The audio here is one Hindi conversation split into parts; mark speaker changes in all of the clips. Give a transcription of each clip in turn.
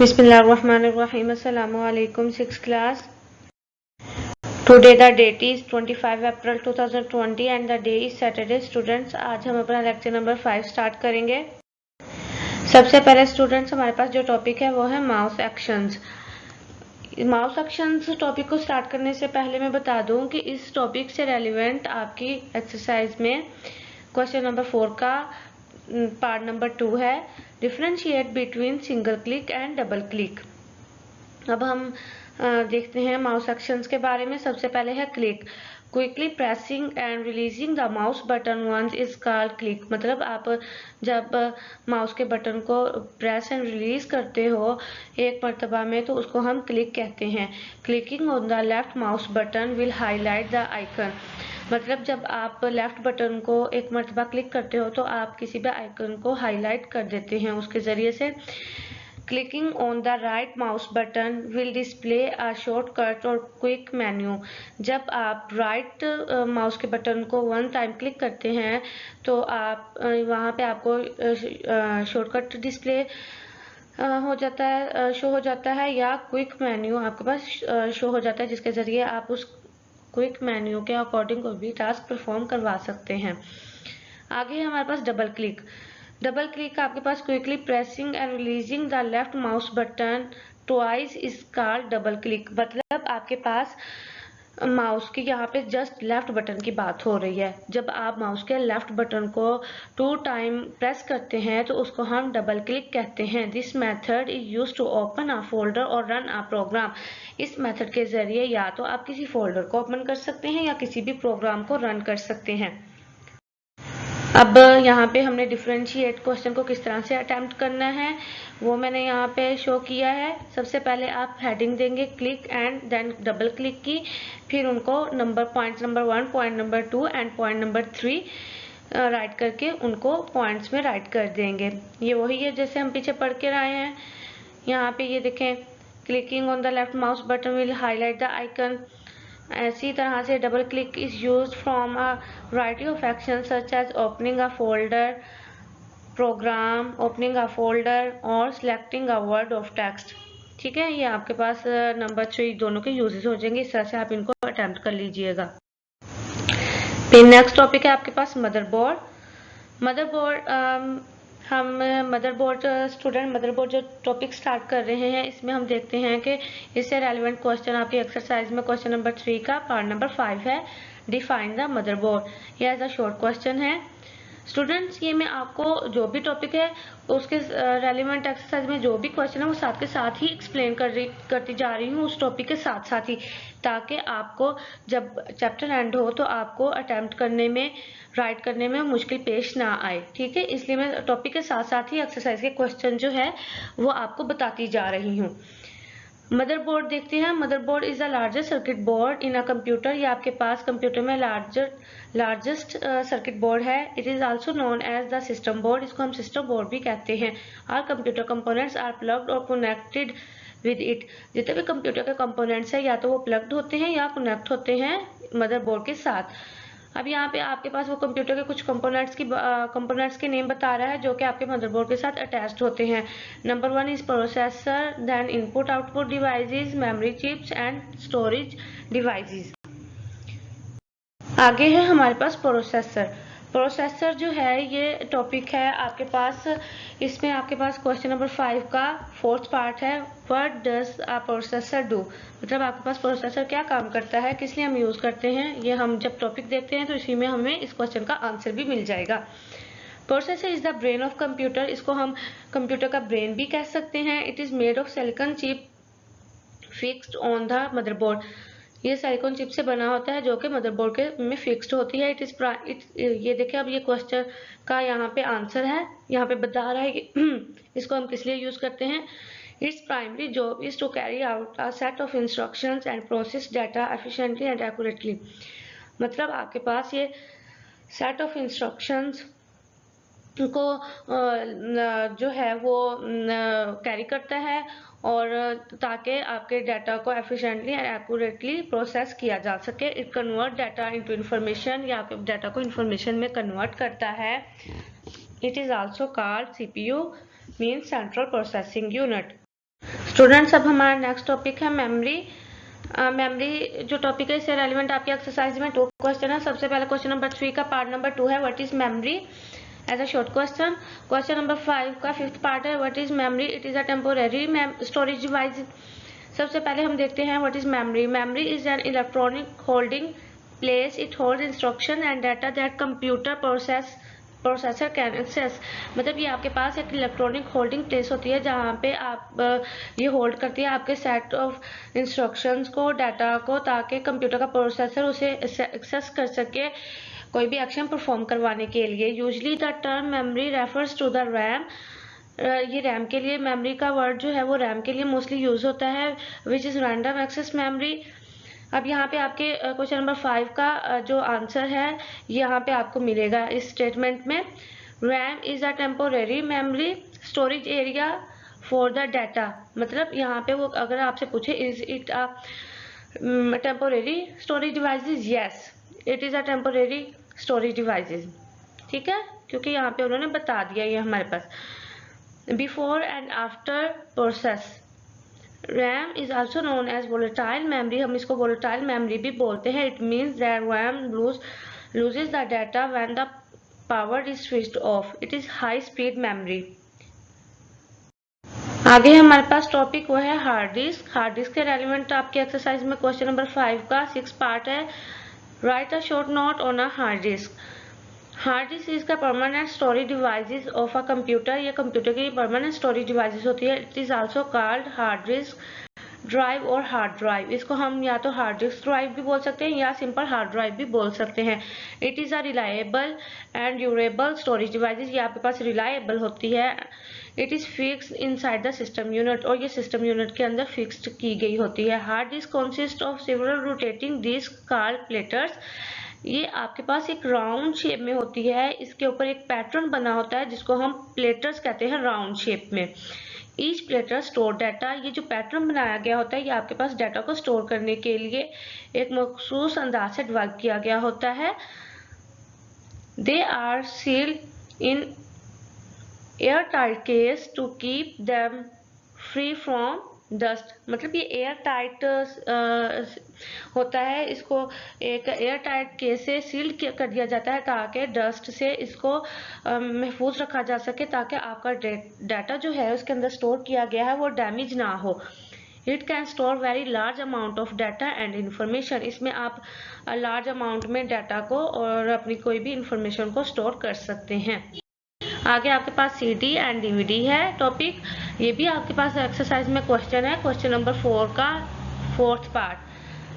Speaker 1: Bismillahirrahmanirrahim. Assalamu alaikum, 6th class. Today the date is 25 April 2020 and the day is Saturday. Students, आज हम अपना लेक्चर नंबर 5 स्टार्ट करेंगे। सबसे पहले स्टूडेंट्स हमारे पास जो टॉपिक है वो है mouse actions. Mouse actions topic को स्टार्ट करने से पहले मैं बता दूं कि इस टॉपिक से रेलिवेंट आपकी एक्सरसाइज में क्वेश्चन नंबर 4 का पार्ट नंबर 2 है, differentiate between single click and double click. अब हम देखते हैं माउस एक्शंस के बारे में। सबसे पहले है click. Quickly pressing and releasing the mouse button once is called click. मतलब आप जब माउस के बटन को प्रेस एंड रिलीज करते हो एक मरतबा में तो उसको हम क्लिक कहते हैं। Clicking on the left mouse button will highlight the icon. मतलब जब आप लेफ्ट बटन को एक मरतबा क्लिक करते हो तो आप किसी भी आइकन को हाईलाइट कर देते हैं उसके जरिए से। Clicking on the right mouse button will display a shortcut और क्विक मेन्यू। जब आप राइट माउस के बटन को वन टाइम क्लिक करते हैं तो आप वहाँ पे आपको शॉर्टकट डिस्प्ले हो जाता है, शो हो जाता है, या क्विक मेन्यू आपके पास शो हो जाता है जिसके जरिए आप उस क्विक मेन्यू के अकॉर्डिंग कोई भी टास्क परफॉर्म करवा सकते हैं। आगे है हमारे पास डबल क्लिक। डबल क्लिक आपके पास quickly pressing and releasing the left mouse button twice is called double click. मतलब आपके पास माउस की यहाँ पे जस्ट लेफ्ट बटन की बात हो रही है। जब आप माउस के लेफ्ट बटन को 2 टाइम प्रेस करते हैं तो उसको हम डबल क्लिक कहते हैं। This method is used to open a folder और रन अ प्रोग्राम। इस मेथड के जरिए या तो आप किसी फोल्डर को ओपन कर सकते हैं या किसी भी प्रोग्राम को रन कर सकते हैं। अब यहाँ पे हमने डिफरेंशिएट क्वेश्चन को किस तरह से अटेम्प्ट करना है वो मैंने यहाँ पे शो किया है। सबसे पहले आप हेडिंग देंगे click and then double click की, फिर उनको point number 1, point number 2 and point number 3 write करके उनको पॉइंट्स में राइट कर देंगे। ये वही है जैसे हम पीछे पढ़ के आए हैं। यहाँ पे ये देखें, clicking on the left mouse button will highlight the icon. ऐसी तरह से double click is used from a variety of action such as opening a folder, program, opening a folder और selecting a word of text. ठीक है, ये आपके पास नंबर 3 दोनों के यूजेस हो जाएंगे। इस तरह से आप इनको अटेम्प्ट कर लीजिएगा। फिर नेक्स्ट टॉपिक है आपके पास मदरबोर्ड। मदरबोर्ड हम मदरबोर्ड जो टॉपिक स्टार्ट कर रहे हैं इसमें हम देखते हैं कि इससे रेलिवेंट क्वेश्चन आपकी एक्सरसाइज में क्वेश्चन नंबर 3 का पार्ट नंबर 5 है, डिफाइन द मदरबोर्ड। यह एज अ शॉर्ट क्वेश्चन है। स्टूडेंट्स, ये मैं आपको जो भी टॉपिक है उसके रेलिवेंट एक्सरसाइज में जो भी क्वेश्चन है वो साथ के साथ ही एक्सप्लेन करती जा रही हूँ उस टॉपिक के साथ साथ ही, ताकि आपको जब चैप्टर एंड हो तो आपको अटेम्प्ट करने में, राइट करने में मुश्किल पेश ना आए। ठीक है, इसलिए मैं टॉपिक के साथ साथ ही एक्सरसाइज के क्वेश्चन जो है वो आपको बताती जा रही हूँ। मदरबोर्ड देखते हैं। Motherboard is the largest circuit board in a computer. ये आपके पास कंप्यूटर में लार्जेस्ट सर्किट बोर्ड है। It is also known as the system board. इसको हम सिस्टम बोर्ड भी कहते हैं। Our computer components are plugged और कनेक्टेड विद इट। जितने भी कंप्यूटर के कंपोनेंट्स है या तो वो प्लग्ड होते हैं या कनेक्ट होते हैं मदरबोर्ड के साथ। अब यहाँ पे आपके पास वो कंप्यूटर के कुछ कंपोनेंट्स के नेम बता रहा है जो कि आपके मदरबोर्ड के साथ अटैच्ड होते हैं। Number 1 is processor, then input output devices, memory chips and storage devices. आगे है हमारे पास प्रोसेसर। प्रोसेसर जो है ये टॉपिक है आपके पास, इसमें आपके पास क्वेश्चन नंबर 5 का 4th पार्ट है, what does a processor do. मतलब आपके पास प्रोसेसर क्या काम करता है, किस लिए हम यूज करते हैं, ये हम जब टॉपिक देखते हैं तो इसी में हमें इस क्वेश्चन का आंसर भी मिल जाएगा। Processor is the brain of computer. इसको हम कंप्यूटर का ब्रेन भी कह सकते हैं। It is made of silicon chip fixed on the motherboard. ये सिलिकॉन चिप से बना होता है जो कि मदरबोर्ड के में फिक्स्ड होती है। ये देखिए, अब ये क्वेश्चन का यहाँ पे आंसर है, यहाँ पे बता रहा है कि इसको हम किस लिए यूज करते हैं। Its primary job is to carry out a set of instructions and process data efficiently and accurately. मतलब आपके पास ये सेट ऑफ इंस्ट्रक्शंस को जो है वो कैरी करता है और ताकि आपके डाटा को एफिशिएंटली एंड एक्यूरेटली प्रोसेस किया जा सके। It convert data into information, या आपके डाटा को इंफॉर्मेशन में कन्वर्ट करता है। It is also called CPU, means central processing unit. Students अब हमारा नेक्स्ट टॉपिक है मेमोरी। मेमोरी जो टॉपिक है इससे रेलिवेंट आपकी एक्सरसाइज में 2 क्वेश्चन है। सबसे पहले क्वेश्चन नंबर 3 का पार्ट नंबर 2 है what is memory as a short question. Question number 5 का 5th पार्ट है what is memory, it is a temporary storage device. सबसे पहले हम देखते हैं what is memory. Memory is an electronic holding place, it hold instruction and data that computer processor can access. मतलब ये आपके पास एक इलेक्ट्रॉनिक होल्डिंग प्लेस होती है जहाँ पे आप ये होल्ड करती है आपके सेट ऑफ इंस्ट्रक्शंस को, डाटा को, ताकि कंप्यूटर का प्रोसेसर उसे एक्सेस कर सके कोई भी एक्शन परफॉर्म करवाने के लिए। Usually the term memory refers to the RAM. ये रैम के लिए, मेमोरी का वर्ड जो है वो रैम के लिए मोस्टली यूज होता है, which is random access memory. अब यहाँ पे आपके क्वेश्चन नंबर 5 का जो आंसर है यहाँ पे आपको मिलेगा इस स्टेटमेंट में। RAM is a temporary memory storage area for the data. मतलब यहाँ पे वो अगर आपसे पूछे is it a temporary storage devices, yes it is a temporary storage devices. ठीक है, क्योंकि यहाँ पे उन्होंने बता दिया ये हमारे पास। Before and after process, RAM is also known as volatile memory. हम इसको वोलेटाइल मेमोरी भी बोलते हैं। It means that RAM loses the data when the power is switched off. It is high speed memory. आगे हमारे पास टॉपिक वो है हार्ड डिस्क। हार्ड डिस्क के रेलिवेंट आपके एक्सरसाइज में क्वेश्चन नंबर 5 का 6 पार्ट है। Write a short note on a hard disk. Hard disc इसका permanent storage devices of a computer. ये कंप्यूटर की परमानेंट स्टोरेज डिवाइसेस होती है। It is also called hard disk drive और हार्ड ड्राइव। इसको हम या तो हार्ड डिस्क ड्राइव भी बोल सकते हैं या सिंपल हार्ड ड्राइव भी बोल सकते हैं। It is a reliable and durable storage devices. ये आपके पास रिलायबल होती है। It is fixed inside the system unit, और ये सिस्टम यूनिट के अंदर फिक्स्ड की गई होती है। Hard disk consist of several rotating disk called platters. ये आपके पास एक राउंड शेप में होती है। इसके ऊपर एक पैटर्न बना होता है जिसको हम प्लेटर्स कहते हैं राउंड शेप में। Each platter store data. ये जो पैटर्न बनाया गया होता है ये आपके पास डाटा को स्टोर करने के लिए एक मखसूस अंदाज से डेवलप किया गया होता है। They are sealed in airtight case to keep them free from dust. मतलब ये एयर टाइट होता है, इसको एक एयर टाइट केस से सील कर दिया जाता है ताकि डस्ट से इसको महफूज रखा जा सके, ताकि आपका डाटा जो है उसके अंदर स्टोर किया गया है वो डैमेज ना हो। It can store very large amount of data and information. इसमें आप लार्ज अमाउंट में डाटा को और अपनी कोई भी इंफॉर्मेशन को स्टोर कर सकते हैं। आगे आपके पास सीडी एंड डीवीडी है टॉपिक। ये भी आपके पास एक्सरसाइज में क्वेश्चन है, क्वेश्चन नंबर 4 का 4th part.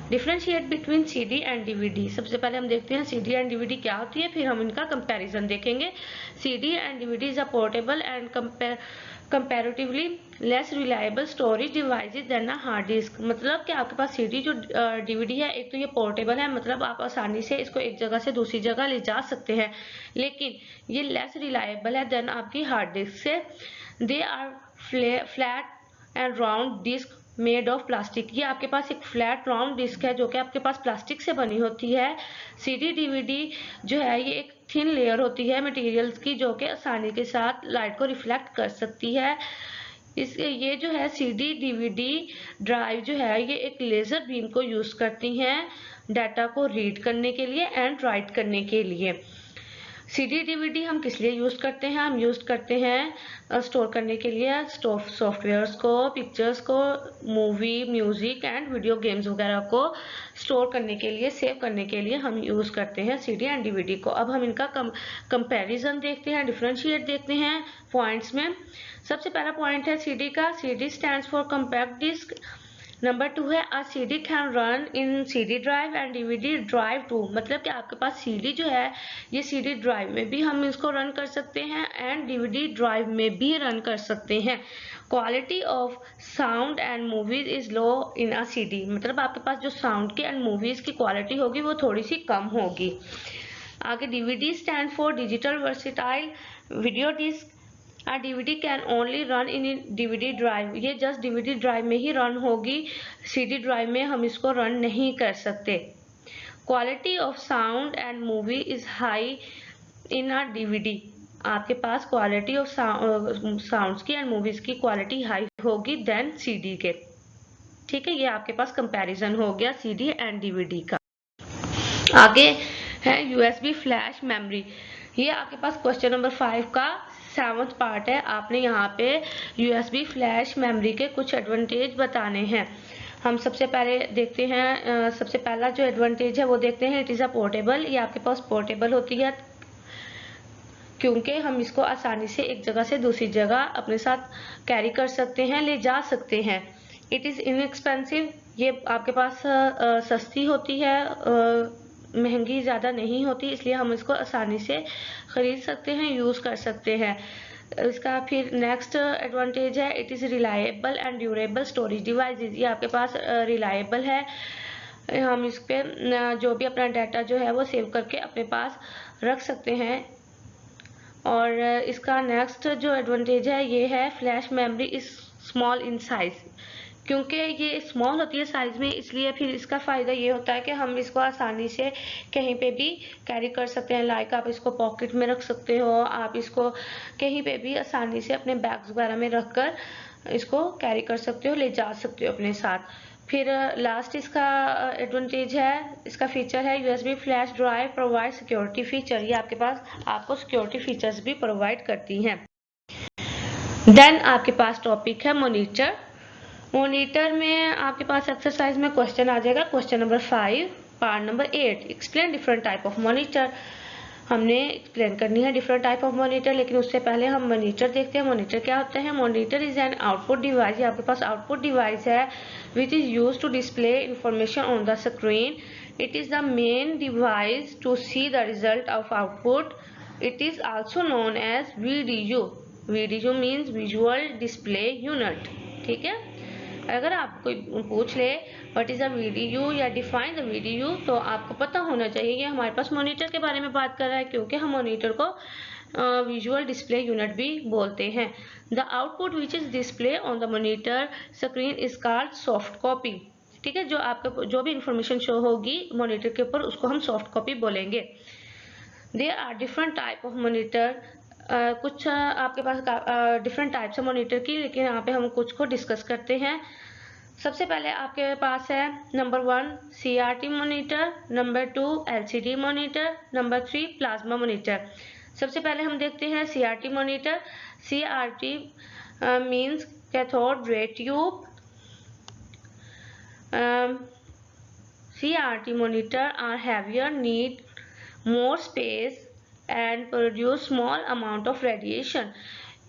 Speaker 1: Differentiate between CD and DVD. सबसे पहले हम देखते हैं सीडी एंड डीवीडी क्या होती है, फिर हम इनका कंपैरिजन देखेंगे। CD and DVD is a portable and comparatively less reliable storage devices than a hard disk. मतलब कि आपके पास सीडी जो डीवीडी है, एक तो ये पोर्टेबल है, मतलब आप आसानी से इसको एक जगह से दूसरी जगह ले जा सकते हैं, लेकिन ये लेस रिलायबल है देन आपकी हार्ड डिस्क से। They are flat and round disc made of plastic. ये आपके पास एक फ्लैट राउंड डिस्क है जो कि आपके पास प्लास्टिक से बनी होती है। सीडी डीवीडी जो है ये एक थिन लेयर होती है मटेरियल्स की जो कि आसानी के साथ लाइट को रिफ्लेक्ट कर सकती है। ये जो है सीडी डीवीडी ड्राइव जो है ये एक लेजर बीम को यूज करती हैं डाटा को रीड करने के लिए एंड राइट करने के लिए। सीडी डीवीडी हम किस लिए यूज करते हैं? हम यूज करते हैं स्टोर करने के लिए सॉफ्टवेयर्स को, पिक्चर्स को, movie, music and video games वगैरह को स्टोर करने के लिए, सेव करने के लिए हम यूज करते हैं सीडी एंड डीवीडी को। अब हम इनका कंपैरिजन देखते हैं, डिफरेंशिएट देखते हैं पॉइंट्स में। सबसे पहला पॉइंट है सीडी का। CD stands for compact disc. Number 2 है a CD can run in CD drive and DVD drive too. मतलब कि आपके पास सीडी जो है ये सीडी ड्राइव में भी हम इसको रन कर सकते हैं एंड डीवीडी ड्राइव में भी रन कर सकते हैं। Quality of sound and movies is low in a CD. मतलब आपके पास जो साउंड की एंड मूवीज की क्वालिटी होगी वो थोड़ी सी कम होगी। आगे DVD stand for digital versatile video disc. A DVD can only run in DVD drive. ये जस्ट डीवीडी ड्राइव में ही रन होगी, सीडी ड्राइव में हम इसको रन नहीं कर सकते। Quality of sound and movie is high in a DVD. आपके पास क्वालिटी ऑफ साउंड्स की एंड मूवीज की क्वालिटी हाई होगी देन सीडी के। ठीक है, ये आपके पास कंपैरिजन हो गया सीडी एंड डीवीडी का। आगे है यूएसबी फ्लैश मेमोरी। ये आपके पास क्वेश्चन नंबर 5 का 7th पार्ट है। आपने यहाँ पे यूएसबी फ्लैश मेमोरी के कुछ एडवांटेज बताने हैं। हम सबसे पहले देखते हैं, सबसे पहला जो एडवांटेज है वो देखते हैं, इट इज़ अ पोर्टेबल। ये आपके पास पोर्टेबल होती है क्योंकि हम इसको आसानी से एक जगह से दूसरी जगह अपने साथ कैरी कर सकते हैं, ले जा सकते हैं। इट इज़ इनएक्सपेंसिव, ये आपके पास सस्ती होती है, महंगी ज़्यादा नहीं होती, इसलिए हम इसको आसानी से ख़रीद सकते हैं, यूज़ कर सकते हैं। इसका फिर नेक्स्ट एडवांटेज है, it is reliable and durable storage devices. ये आपके पास रिलायबल है, हम इस पे जो भी अपना डाटा जो है वो सेव करके अपने पास रख सकते हैं। और इसका नेक्स्ट जो एडवांटेज है ये है, flash memory is small in size. क्योंकि ये स्मॉल होती है साइज में, इसलिए फिर इसका फ़ायदा ये होता है कि हम इसको आसानी से कहीं पे भी कैरी कर सकते हैं। लाइक आप इसको पॉकेट में रख सकते हो, आप इसको कहीं पे भी आसानी से अपने बैग्स वगैरह में रख कर इसको कैरी कर सकते हो, ले जा सकते हो अपने साथ। फिर लास्ट इसका एडवांटेज है, इसका फीचर है USB flash drive provide security feature. ये आपके पास आपको सिक्योरिटी फीचर्स भी प्रोवाइड करती हैं। देन आपके पास टॉपिक है मॉनिटर। मॉनिटर में आपके पास एक्सरसाइज में क्वेश्चन आ जाएगा, question number 5 part number 8, explain different type of monitor. हमने एक्सप्लेन करनी है डिफरेंट टाइप ऑफ मॉनिटर, लेकिन उससे पहले हम मॉनिटर देखते हैं। मॉनिटर क्या होता है? Monitor is an output device. ये आपके पास आउटपुट डिवाइस है which is use to display information on the screen. It is the main device to see the result of output. It is also known as VDU. VDU means visual display unit. ठीक है, अगर आप कोई पूछ ले व्हाट इज अ वीडीयू या डिफाइन द वीडीयू, तो आपको पता होना चाहिए कि हमारे पास मॉनिटर के बारे में बात कर रहा है, क्योंकि हम मॉनिटर को विजुअल डिस्प्ले यूनिट भी बोलते हैं। The output which is display on the monitor screen is called soft copy. ठीक है, जो आपको जो भी इंफॉर्मेशन शो होगी मॉनिटर के ऊपर उसको हम सॉफ्ट कॉपी बोलेंगे। There are different type of monitor. कुछ आपके पास डिफरेंट टाइप्स है मॉनिटर की, लेकिन यहाँ पे हम कुछ को डिस्कस करते हैं। सबसे पहले आपके पास है number 1 CRT monitor, number 2 LCD monitor, number 3 plasma monitor. सबसे पहले हम देखते हैं CRT monitor. CRT means cathode ray tube. CRT monitor are heavier, need more space and produce small amount of radiation।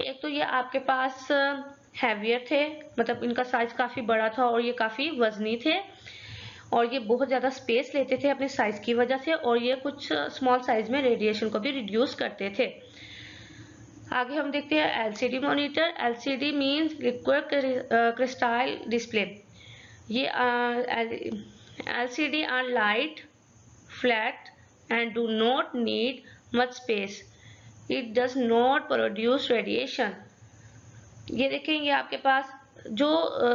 Speaker 1: एक तो ये आपके पास हैवियर थे, मतलब इनका साइज काफी बड़ा था और ये काफी वजनी थे और ये बहुत ज्यादा स्पेस लेते थे अपने साइज की वजह से, और ये कुछ स्मॉल साइज में रेडिएशन को भी रिड्यूस करते थे। आगे हम देखते हैं LCD monitor. LCD means liquid crystal display. ये LCD are light, flat and do not need much space. It does not produce radiation. ये देखेंगे आपके पास जो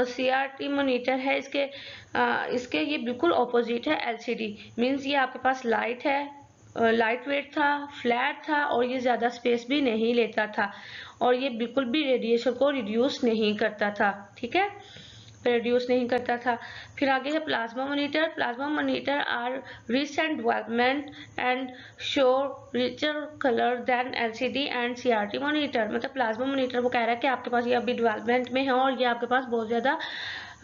Speaker 1: CRT मॉनिटर है इसके ये बिल्कुल ऑपोजिट है LCD। मीन्स ये आपके पास लाइट है, लाइट वेट था, फ्लैट था और ये ज़्यादा स्पेस भी नहीं लेता था और ये बिल्कुल भी रेडिएशन को रिड्यूस नहीं करता था। ठीक है, रिड्यूस नहीं करता था। फिर आगे है plasma monitor. Plasma monitor are recent development and show richer colour than LCD and CRT monitor. मतलब प्लाज्मा मॉनिटर वो कह रहा है कि आपके पास ये अभी डेवलपमेंट में है और ये आपके पास बहुत ज़्यादा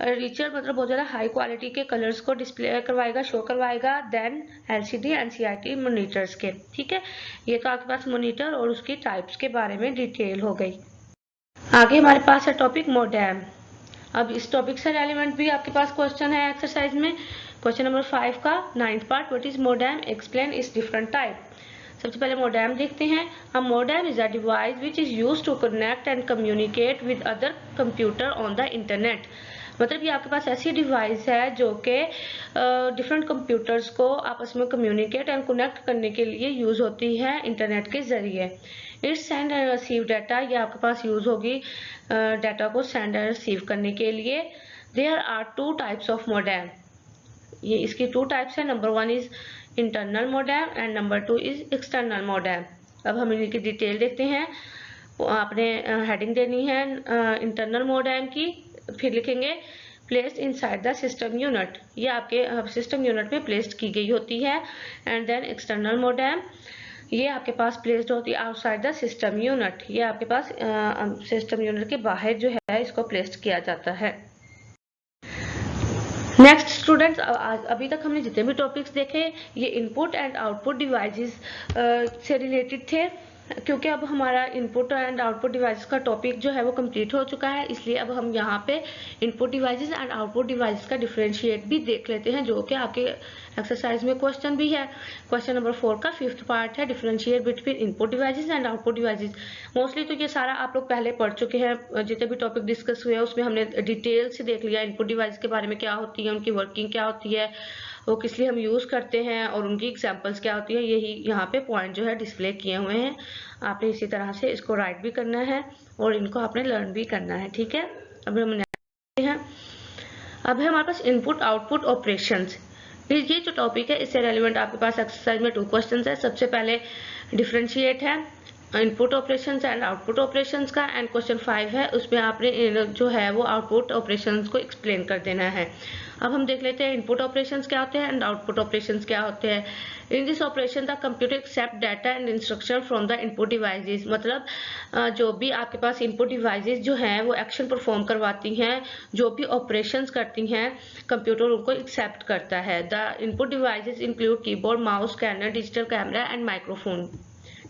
Speaker 1: रिचर, मतलब बहुत ज़्यादा हाई क्वालिटी के कलर्स को डिस्प्ले करवाएगा, शो करवाएगा than LCD and CRT monitors के। ठीक है, ये तो आपके पास मॉनिटर और उसकी टाइप्स के बारे में डिटेल हो गई। आगे हमारे पास है टॉपिक मोडेम। अब इस टॉपिक से रेलिवेंट भी आपके पास क्वेश्चन है एक्सरसाइज में, क्वेश्चन नंबर 5 का 9th part, what is modem, explain its different type. सबसे पहले मोडेम देखते हैं। A modem is a device which is use to connect and communicate with other computer on the internet. मतलब ये आपके पास ऐसी डिवाइस है जो कि डिफरेंट कंप्यूटर्स को आपस में कम्युनिकेट एंड कनेक्ट करने के लिए यूज होती है इंटरनेट के जरिए। It's send and receive data, ये आपके पास यूज होगी डाटा को सेंड एंड रिसीव करने के लिए। There are 2 types of modem. ये इसकी 2 टाइप्स है। Number 1 is internal modem and number 2 is external modem. अब हम इनकी डिटेल देखते हैं। आपने हेडिंग देनी है इंटरनल मोडेम की, फिर लिखेंगे placed inside the system unit, ये आपके सिस्टम यूनिट में प्लेस्ड की गई होती है। एंड देन एक्सटर्नल मोडेम, ये आपके पास प्लेस्ड होती है आउटसाइड द सिस्टम यूनिट, ये आपके पास सिस्टम यूनिट के बाहर जो है इसको प्लेस्ड किया जाता है। नेक्स्ट स्टूडेंट्स, अभी तक हमने जितने भी टॉपिक्स देखे ये इनपुट एंड आउटपुट डिवाइसेस से रिलेटेड थे, क्योंकि अब हमारा इनपुट एंड आउटपुट डिवाइसेस का टॉपिक जो है वो कंप्लीट हो चुका है, इसलिए अब हम यहाँ पे input devices and output devices का डिफरेंशिएट भी देख लेते हैं, जो कि आपके एक्सरसाइज में क्वेश्चन भी है। क्वेश्चन नंबर 4 का 5th पार्ट है differentiate between input devices and output devices. Mostly तो ये सारा आप लोग पहले पढ़ चुके हैं, जितने भी टॉपिक डिस्कस हुए उसमें हमने डिटेल से देख लिया इनपुट डिवाइस के बारे में, क्या होती है, उनकी वर्किंग क्या होती है, वो किस लिए हम यूज करते हैं और उनकी एग्जांपल्स क्या होती है। यही यहाँ पे पॉइंट जो है डिस्प्ले किए हुए हैं, आपने इसी तरह से इसको राइट भी करना है और इनको आपने लर्न भी करना है, ठीक है। अब हम हैं, अब है हमारे पास इनपुट आउटपुट ऑपरेशंस। ये जो टॉपिक है इससे रेलिवेंट आपके पास एक्सरसाइज में 2 क्वेश्चंस है। सबसे पहले डिफरेंशिएट है input operations and output operations का, एंड क्वेश्चन 5 है उसमें आपने जो है वो आउटपुट ऑपरेशंस को एक्सप्लेन कर देना है। अब हम देख लेते हैं इनपुट ऑपरेशंस क्या होते हैं एंड आउटपुट ऑपरेशंस क्या होते हैं। In this operation the computer accept data and instruction from the input devices, मतलब जो भी आपके पास इनपुट डिवाइसेस जो हैं वो एक्शन परफॉर्म करवाती हैं, जो भी ऑपरेशंस करती हैं कंप्यूटर उनको एक्सेप्ट करता है। The input devices include keyboard, mouse, scanner, digital camera and microphone,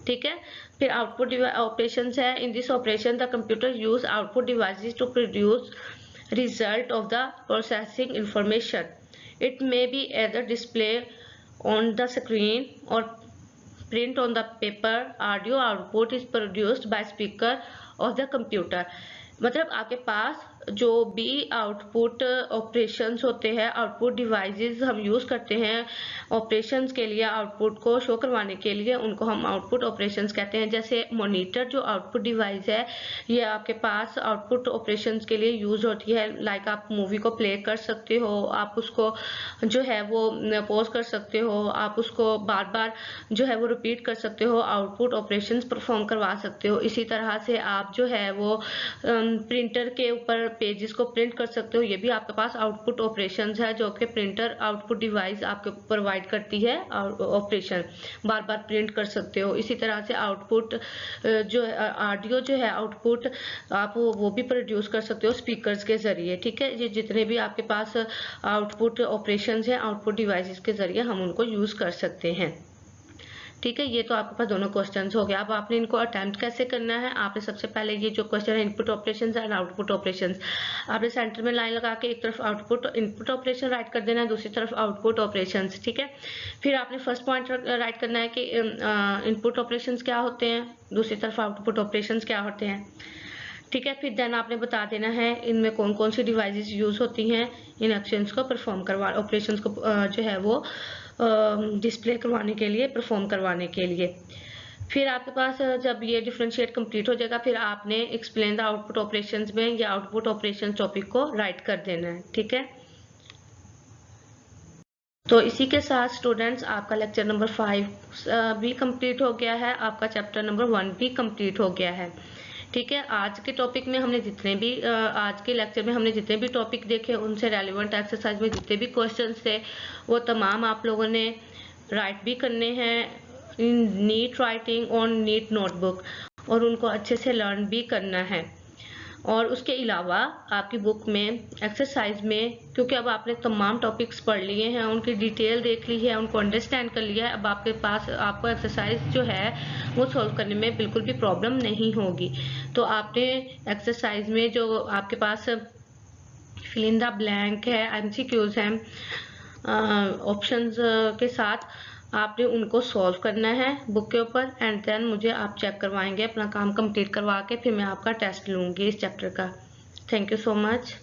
Speaker 1: ठीक है। फिर आउटपुट ऑपरेशंस है, in this operation the computer use output devices to produce result of the processing information. It may be either display on the screen or print on the paper. Audio output is produced by speaker of the computer. मतलब आपके पास जो भी आउटपुट ऑपरेशंस होते हैं, आउटपुट डिवाइसेस हम यूज करते हैं ऑपरेशंस के लिए, आउटपुट को शो करवाने के लिए, उनको हम आउटपुट ऑपरेशंस कहते हैं। जैसे मॉनिटर जो आउटपुट डिवाइस है ये आपके पास आउटपुट ऑपरेशंस के लिए यूज होती है। लाइक आप मूवी को प्ले कर सकते हो, आप उसको जो है वो पॉज कर सकते हो, आप उसको बार बार जो है वो रिपीट कर सकते हो, आउटपुट ऑपरेशंस परफॉर्म करवा सकते हो। इसी तरह से आप जो है वो प्रिंटर के ऊपर पेजेस को प्रिंट कर सकते हो, ये भी आपके पास आउटपुट ऑपरेशंस है जो कि प्रिंटर आउटपुट डिवाइस आपको प्रोवाइड करती है। ऑपरेशन बार बार प्रिंट कर सकते हो। इसी तरह से आउटपुट जो ऑडियो जो है आउटपुट आप वो भी प्रोड्यूस कर सकते हो स्पीकर्स के जरिए, ठीक है। ये जितने भी आपके पास आउटपुट ऑपरेशंस हैं आउटपुट डिवाइसेस के जरिए हम उनको यूज कर सकते हैं, ठीक है। ये तो आपके पास दोनों क्वेश्चंस हो गए। अब आपने इनको अटेम्प्ट कैसे करना है, आपने सबसे पहले ये जो क्वेश्चन है input operations and output operations, आपने सेंटर में लाइन लगा के एक तरफ आउटपुट इनपुट ऑपरेशन राइट कर देना है, दूसरी तरफ आउटपुट ऑपरेशंस, ठीक है। फिर आपने फर्स्ट पॉइंट राइट करना है कि इनपुट ऑपरेशंस क्या होते हैं, दूसरी तरफ आउटपुट ऑपरेशंस क्या होते हैं, ठीक है। फिर देन आपने बता देना है इनमें कौन कौन सी डिवाइसेस यूज होती हैं इन एक्शंस को परफॉर्म करवा, ऑपरेशंस को जो है वो डिस्प्ले करवाने के लिए, परफॉर्म करवाने के लिए। फिर आपके पास जब ये डिफरेंशिएट कंप्लीट हो जाएगा फिर आपने एक्सप्लेन द आउटपुट ऑपरेशंस में या आउटपुट ऑपरेशन टॉपिक को राइट कर देना है, ठीक है। तो इसी के साथ स्टूडेंट्स आपका लेक्चर नंबर 5 भी कंप्लीट हो गया है, आपका चैप्टर नंबर 1 भी कंप्लीट हो गया है, ठीक है। आज के टॉपिक में हमने जितने भी आज के लेक्चर में हमने जितने भी टॉपिक देखे उनसे रेलिवेंट एक्सरसाइज में जितने भी क्वेश्चंस थे वो तमाम आप लोगों ने राइट भी करने हैं in neat writing on neat notebook, और उनको अच्छे से लर्न भी करना है। और उसके अलावा आपकी बुक में एक्सरसाइज में, क्योंकि अब आपने तमाम टॉपिक्स पढ़ लिए हैं, उनकी डिटेल देख ली है, उनको अंडरस्टैंड कर लिया है, अब आपके पास आपको एक्सरसाइज जो है वो सॉल्व करने में बिल्कुल भी प्रॉब्लम नहीं होगी। तो आपने एक्सरसाइज में जो आपके पास फिल इन द ब्लैंक है, एमसीक्यूज हैं ऑप्शंस के साथ, आपने उनको सॉल्व करना है बुक के ऊपर, एंड देन मुझे आप चेक करवाएंगे, अपना काम कंप्लीट करवा के फिर मैं आपका टेस्ट लूंगी इस चैप्टर का। Thank you so much.